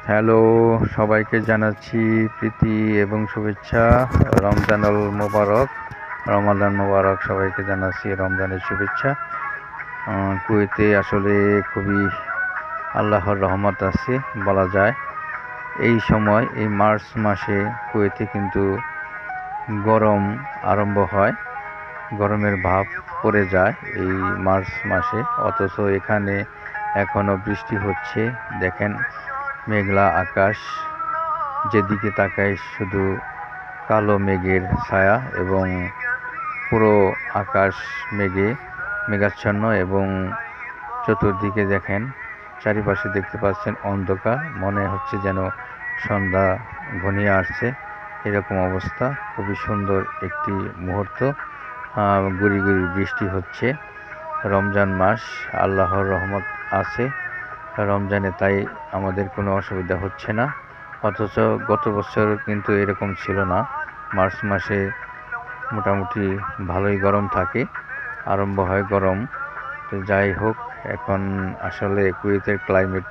Hello, সবাইকে জানাচ্ছি প্রীতি এবং শুভেচ্ছা। রমজানুল মোবারক, রমাদান মোবারক। সবাইকে জানাচ্ছি রমজানের শুভেচ্ছা। কুয়েতে আসলে খুবই আল্লাহর রহমত আছে বলা যায়। এই সময় এই মার্চ মাসে কুয়েতে কিন্তু গরম আরম্ভ হয়, গরমের ভাব পড়ে যায় এই মার্চ মাসে। অথচ এখানে এখনও বৃষ্টি হচ্ছে। দেখেন মেঘলা আকাশ, যেদিকে তাকাই শুধু কালো মেঘের ছায়া এবং পুরো আকাশ মেঘাচ্ছন্ন এবং চতুর্দিকে দেখেন চারিপাশে দেখতে পাচ্ছেন অন্ধকার, মনে হচ্ছে যেন সন্ধ্যা ঘনিয়ে আসছে, এরকম অবস্থা। খুবই সুন্দর একটি মুহূর্ত। গুড়ি গুড়ি বৃষ্টি হচ্ছে। রমজান মাস, আল্লাহর রহমত আছে রমজানে, তাই আমাদের কোনো অসুবিধা হচ্ছে না। অথচ গত বছর কিন্তু এরকম ছিল না। মার্চ মাসে মোটামুটি ভালোই গরম থাকে, আরম্ভ হয় গরম। তো যাই হোক, এখন আসলে কুয়েতের ক্লাইমেট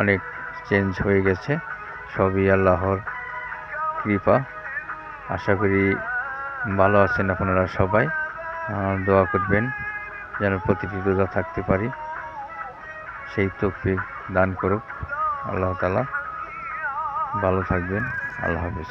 অনেক চেঞ্জ হয়ে গেছে। সবই আল্লাহর কৃপা। আশা করি ভালো আছেন আপনারা সবাই। দোয়া করবেন যেন প্রতিটি রোজা থাকতে পারি, সেই তৌফিক দান করুক আল্লাহ তাআলা। ভালো থাকবেন। আল্লাহ হাফেজ।